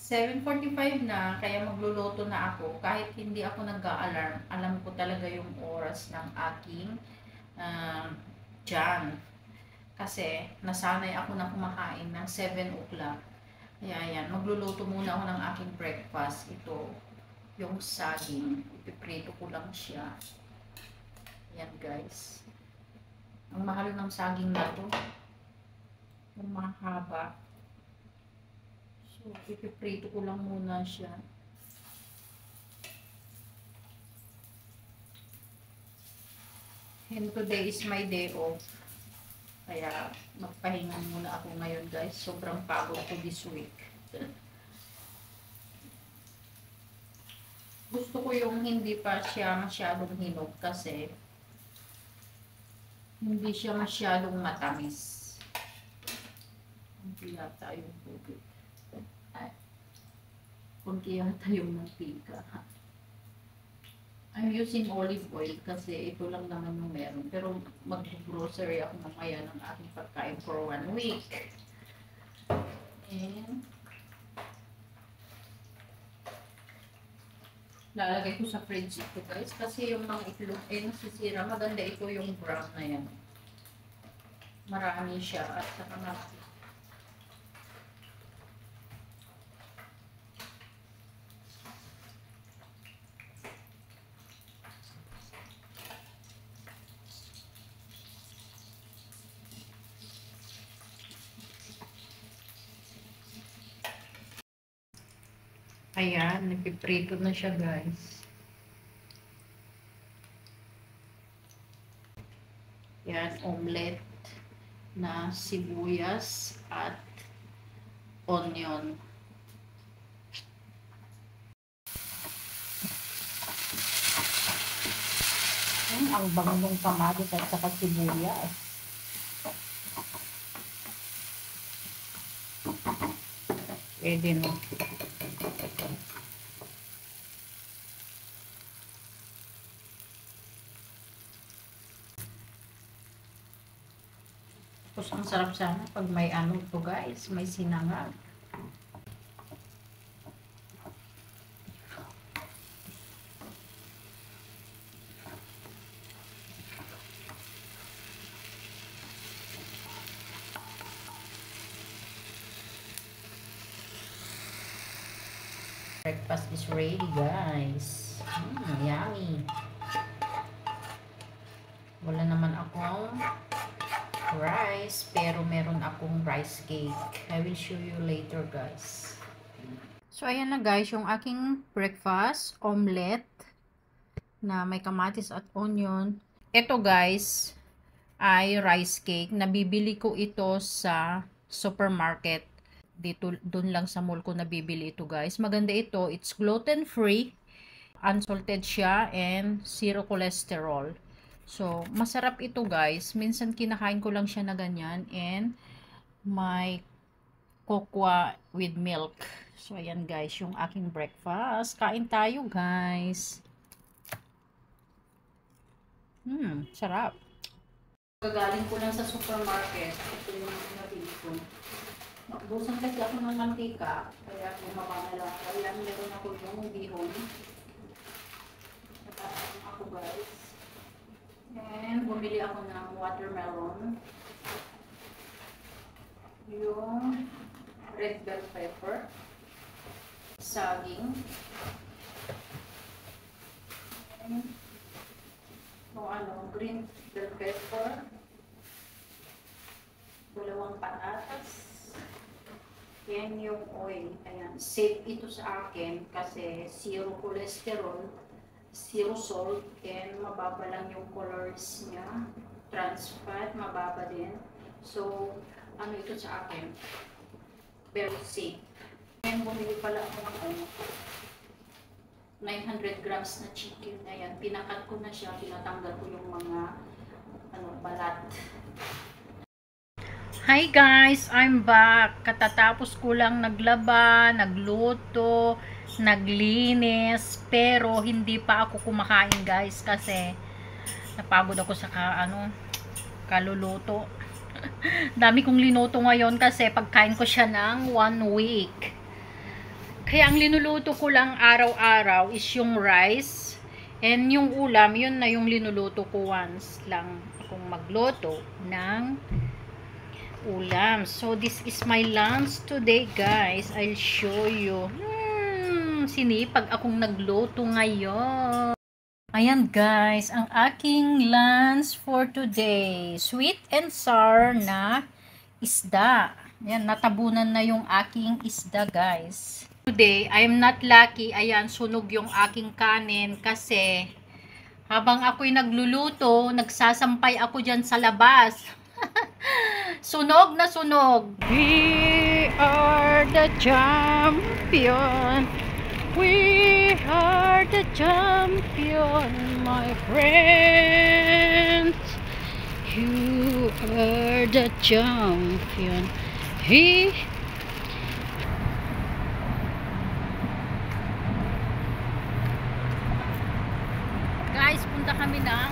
7:45 na, kaya magluluto na ako. Kahit hindi ako nag-a-alarm, alam ko talaga yung oras ng aking tiyan. Kasi nasanay ako na kumakain ng 7 o'clock. Kaya yan, magluluto muna ako ng aking breakfast. Ito, yung saging. Ipiprito ko lang siya. Yan guys. Ang mahal ng saging na to. Yung mahaba. So, ipiprito ko lang muna siya. And today is my day off. Kaya magpahinga muna ako ngayon guys. Sobrang pagod ko this week. Gusto ko yung hindi pa siya masyadong hinog kasi hindi siya masyadong matamis. Kunti yata yung tubig. Kunti yata yung mantika. I'm using olive oil kasi ito lang naman yung meron. Pero mag-grocery ako mamaya ng aking pagkain for 1 week. And lalagay ko sa fridge ito guys. Kasi yung mga itlog ay nasisira. Maganda ito yung brown na yan. Marami siya at saka marami. Ayan, nagpiprito na siya guys. Yan, omelette na sibuyas at onion. Ang bango ng kamatis at saka sibuyas. Pwede no. Tapos ang sarap sana pag may ano to guys, may sinangag. Breakfast is ready guys. Yummy. Wala naman akong rice, pero meron akong rice cake. I will show you later guys. So ayan na guys, yung aking breakfast, omelette na may kamatis at onion. Ito guys ay rice cake. Nabibili ko ito sa supermarket. Dito, dun lang sa mall ko nabibili ito guys. Maganda ito. It's gluten free, unsalted siya, and zero cholesterol. So, masarap ito guys. Minsan kinakain ko lang siya na ganyan. And may cocoa with milk. So, ayan guys, yung aking breakfast. Kain tayo guys. Sarap. Gagaling ko lang sa supermarket. Ito yung nabili ko. Nakbusan kasi ako ng mantika. Kaya bumaba na lang. Kaya meron ako yung bihon. Nakain ako guys. And bumili ako ng watermelon. Yung red bell pepper. Saging. And green bell pepper. Dalawang patatas. Yan yung oil. Ayan. Safe ito sa akin kasi zero cholesterol, zero salt, and mababa lang yung colors niya. Trans fat, mababa din. So, ano ito sa akin? Very safe. And bumili pala ako ng 900 grams na chicken. Ayan. Pinakat ko na siya. Pinatanggal ko yung mga balat. Hi guys, I'm back. Katatapos ko lang naglaba, nagluto, naglinis, pero hindi pa ako kumakain guys kasi napagod ako sa kaluluto. Dami kong linuto ngayon kasi pagkain ko siya ng 1 week. Kaya ang linuluto ko lang araw-araw is yung rice. And yung ulam, yun na yung linuluto ko once lang akong magluto ng ulam. So, this is my lunch today, guys. I'll show you. Sinipag akong nagluto ngayon. Ayan, guys, ang aking lunch for today. Sweet and sour na isda. Ayan, natabunan na yung aking isda, guys. Today, I'm not lucky. Ayan, sunog yung aking kanin kasi habang ako'y nagluluto, nagsasampay ako dyan sa labas. Sunog na sunog. We are the champion. We are the champion, my friends. You are the champion. Guys, punta kami ng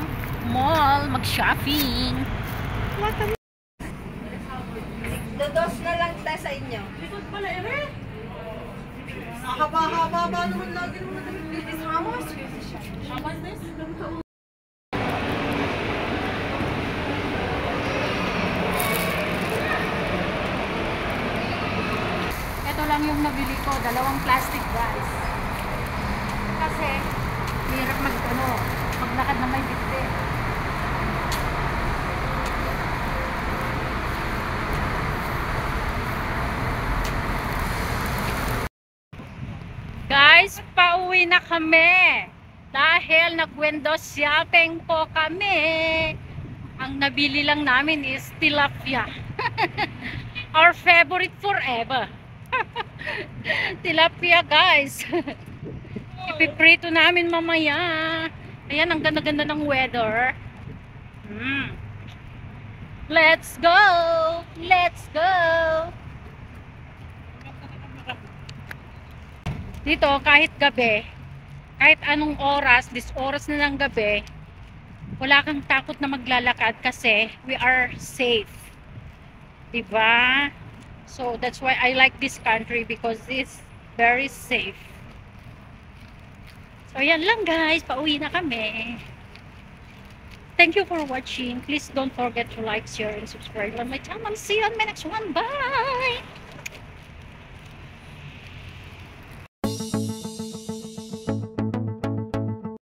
mall, mag-shopping. Dodos na lang tayo sa inyo. Likod pala, ere? Haba-haba ba naman lagi naman nag-bibis hamos? Hamos this? Ito lang yung nabili ko, 2 plastic bags. Kasi, hirap maglakad na may bitbit. Guys, pauwi na kami. Dahil nag-window shopping po kami. Ang nabili lang namin is tilapia. Our favorite forever. Tilapia, guys. Ipiprito namin mamaya. Ayan, ang ganda-ganda ng weather. Let's go! Let's go! Dito, kahit gabi, kahit anong oras, this oras na ng gabi, wala kang takot na maglalakad kasi we are safe. Diba? So, that's why I like this country because it's very safe. So, yan lang guys. Pauwi na kami. Thank you for watching. Please don't forget to like, share, and subscribe on my channel. See you on my next one. Bye!